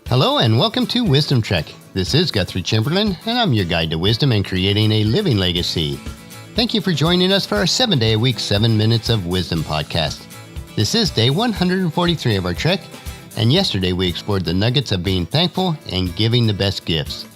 Hello and welcome to Wisdom Trek. This is Guthrie Chamberlain, and I'm your guide to wisdom and creating a living legacy. Thank you for joining us for our 7-day-a-week 7 Minutes of Wisdom podcast. This is day 143 of our trek, and yesterday we explored the nuggets of being thankful and giving the best gifts.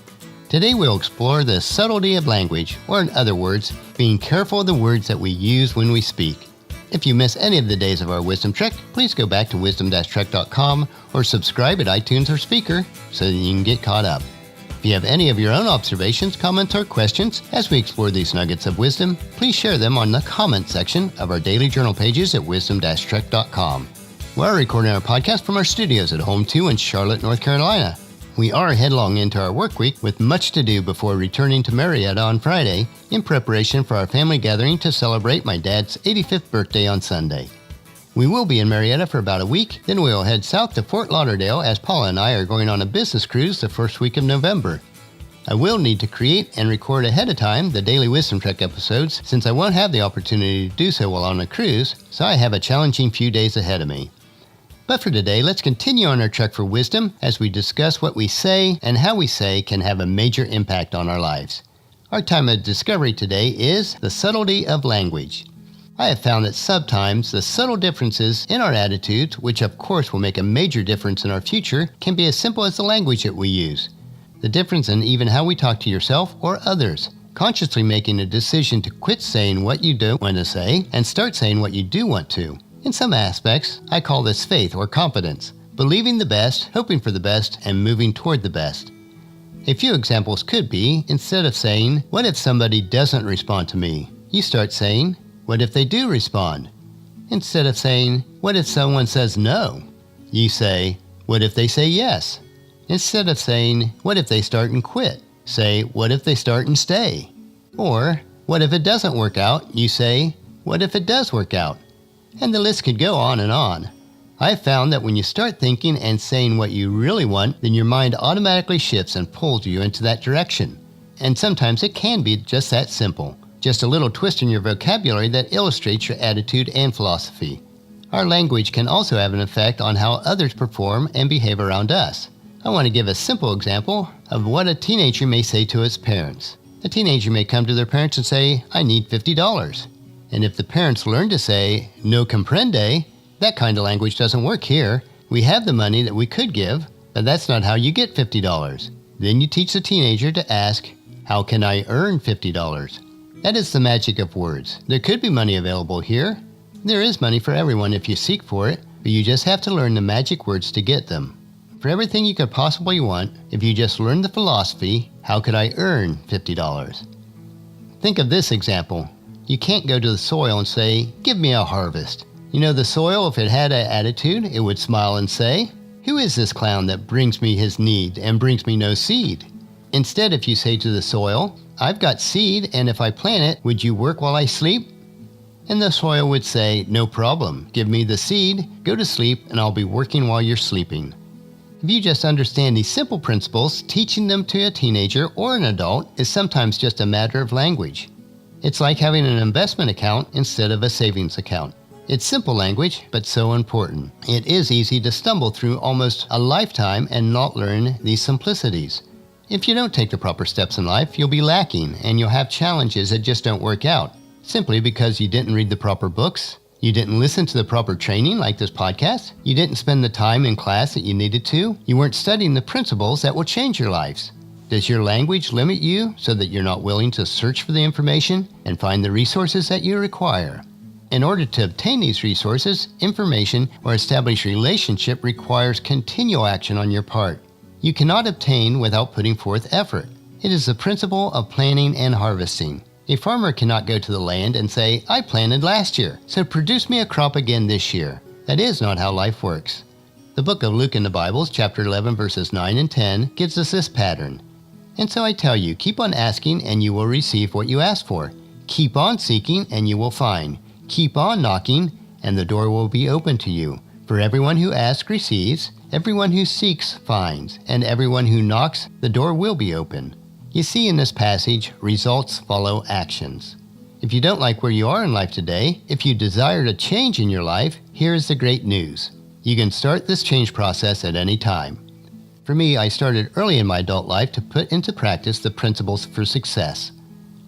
Today we'll explore the subtlety of language, or in other words, being careful of the words that we use when we speak. If you miss any of the days of our Wisdom Trek, please go back to wisdom-trek.com or subscribe at iTunes or Speaker so that you can get caught up. If you have any of your own observations, comments, or questions as we explore these nuggets of wisdom, please share them on the comment section of our daily journal pages at wisdom-trek.com. We're recording our podcast from our studios at Home 2 in Charlotte, North Carolina. We are headlong into our work week with much to do before returning to Marietta on Friday in preparation for our family gathering to celebrate my dad's 85th birthday on Sunday. We will be in Marietta for about a week, then we will head south to Fort Lauderdale as Paula and I are going on a business cruise the first week of November. I will need to create and record ahead of time the daily Wisdom Trek episodes since I won't have the opportunity to do so while on a cruise, so I have a challenging few days ahead of me. But for today, let's continue on our trek for wisdom as we discuss what we say and how we say can have a major impact on our lives. Our time of discovery today is the subtlety of language. I have found that sometimes the subtle differences in our attitudes, which of course will make a major difference in our future, can be as simple as the language that we use. The difference in even how we talk to yourself or others. Consciously making a decision to quit saying what you don't want to say and start saying what you do want to. In some aspects, I call this faith or confidence, believing the best, hoping for the best, and moving toward the best. A few examples could be, instead of saying, "What if somebody doesn't respond to me?" you start saying, "What if they do respond?" Instead of saying, "What if someone says no?" you say, "What if they say yes?" Instead of saying, "What if they start and quit?" say, "What if they start and stay?" Or, "What if it doesn't work out?" you say, "What if it does work out?" And the list could go on and on. I've found that when you start thinking and saying what you really want, then your mind automatically shifts and pulls you into that direction. And sometimes it can be just that simple. Just a little twist in your vocabulary that illustrates your attitude and philosophy. Our language can also have an effect on how others perform and behave around us. I want to give a simple example of what a teenager may say to its parents. A teenager may come to their parents and say, "I need $50. And if the parents learn to say, "No comprende," that kind of language doesn't work here. We have the money that we could give, but that's not how you get $50. Then you teach the teenager to ask, "How can I earn $50? That is the magic of words. There could be money available here. There is money for everyone if you seek for it, but you just have to learn the magic words to get them. For everything you could possibly want, if you just learn the philosophy, "How could I earn $50? Think of this example. You can't go to the soil and say, "Give me a harvest." You know, the soil, if it had an attitude, it would smile and say, "Who is this clown that brings me his need and brings me no seed?" Instead, if you say to the soil, "I've got seed, and if I plant it, would you work while I sleep?" And the soil would say, "No problem. Give me the seed, go to sleep, and I'll be working while you're sleeping." If you just understand these simple principles, teaching them to a teenager or an adult is sometimes just a matter of language. It's like having an investment account instead of a savings account. It's simple language, but so important. It is easy to stumble through almost a lifetime and not learn these simplicities. If you don't take the proper steps in life, you'll be lacking and you'll have challenges that just don't work out, simply because you didn't read the proper books, you didn't listen to the proper training like this podcast, you didn't spend the time in class that you needed to, you weren't studying the principles that will change your lives. Does your language limit you so that you're not willing to search for the information and find the resources that you require? In order to obtain these resources, information, or establish a relationship requires continual action on your part. You cannot obtain without putting forth effort. It is the principle of planting and harvesting. A farmer cannot go to the land and say, "I planted last year, so produce me a crop again this year." That is not how life works. The book of Luke in the Bible, chapter 11, verses 9 and 10, gives us this pattern. And so I tell you, keep on asking and you will receive what you ask for. Keep on seeking and you will find. Keep on knocking and the door will be open to you. For everyone who asks receives, everyone who seeks finds, and everyone who knocks, the door will be open. You see in this passage, results follow actions. If you don't like where you are in life today, if you desire a change in your life, here is the great news. You can start this change process at any time. For me, I started early in my adult life to put into practice the principles for success.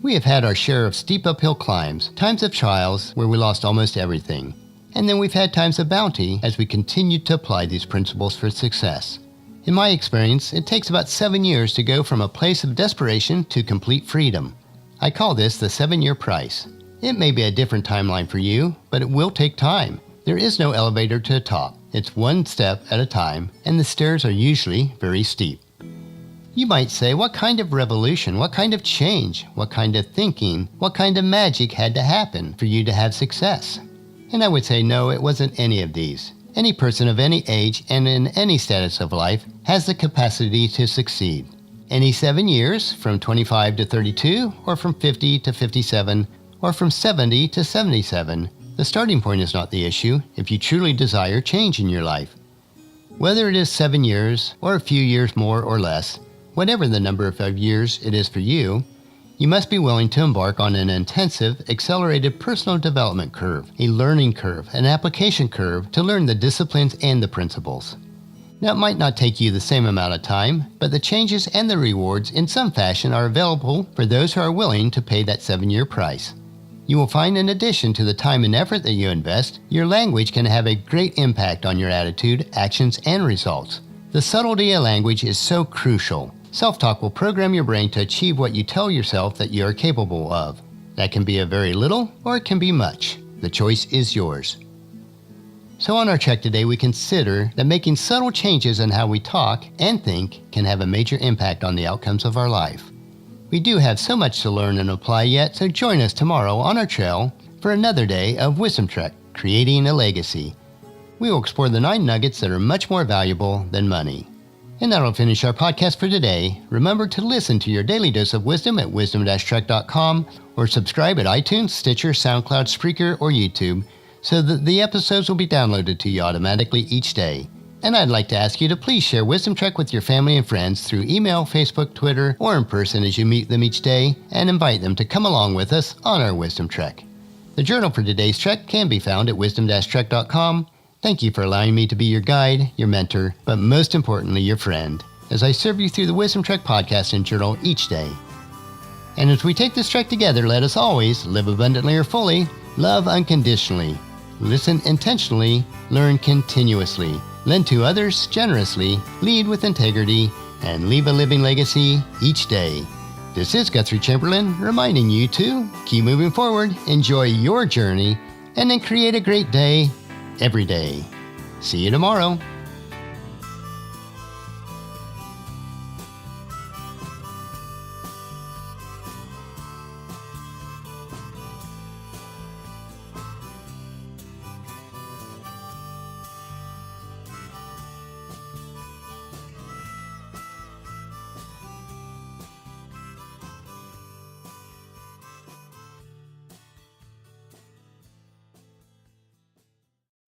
We have had our share of steep uphill climbs, times of trials where we lost almost everything. And then we've had times of bounty as we continued to apply these principles for success. In my experience, it takes about 7 years to go from a place of desperation to complete freedom. I call this the 7-year price. It may be a different timeline for you, but it will take time. There is no elevator to the top. It's one step at a time, and the stairs are usually very steep. You might say, what kind of revolution, what kind of change, what kind of thinking, what kind of magic had to happen for you to have success? And I would say, no, it wasn't any of these. Any person of any age and in any status of life has the capacity to succeed. Any 7 years, from 25 to 32, or from 50 to 57, or from 70 to 77, the starting point is not the issue if you truly desire change in your life. Whether it is 7 years or a few years more or less, whatever the number of years it is for you, you must be willing to embark on an intensive, accelerated personal development curve, a learning curve, an application curve to learn the disciplines and the principles. Now, it might not take you the same amount of time, but the changes and the rewards in some fashion are available for those who are willing to pay that 7-year price. You will find in addition to the time and effort that you invest, your language can have a great impact on your attitude, actions, and results. The subtlety of language is so crucial. Self-talk will program your brain to achieve what you tell yourself that you are capable of. That can be a very little or it can be much. The choice is yours. So on our check today, we consider that making subtle changes in how we talk and think can have a major impact on the outcomes of our life. We do have so much to learn and apply yet, so join us tomorrow on our trail for another day of Wisdom Trek, Creating a Legacy. We will explore the 9 nuggets that are much more valuable than money. And that'll finish our podcast for today. Remember to listen to your daily dose of wisdom at wisdom-trek.com or subscribe at iTunes, Stitcher, SoundCloud, Spreaker, or YouTube so that the episodes will be downloaded to you automatically each day. And I'd like to ask you to please share Wisdom Trek with your family and friends through email, Facebook, Twitter, or in person as you meet them each day, and invite them to come along with us on our Wisdom Trek. The journal for today's trek can be found at wisdom-trek.com. Thank you for allowing me to be your guide, your mentor, but most importantly, your friend, as I serve you through the Wisdom Trek podcast and journal each day. And as we take this trek together, let us always live abundantly or fully, love unconditionally, listen intentionally, learn continuously, lend to others generously, lead with integrity, and leave a living legacy each day. This is Guthrie Chamberlain reminding you to keep moving forward, enjoy your journey, and then create a great day every day. See you tomorrow.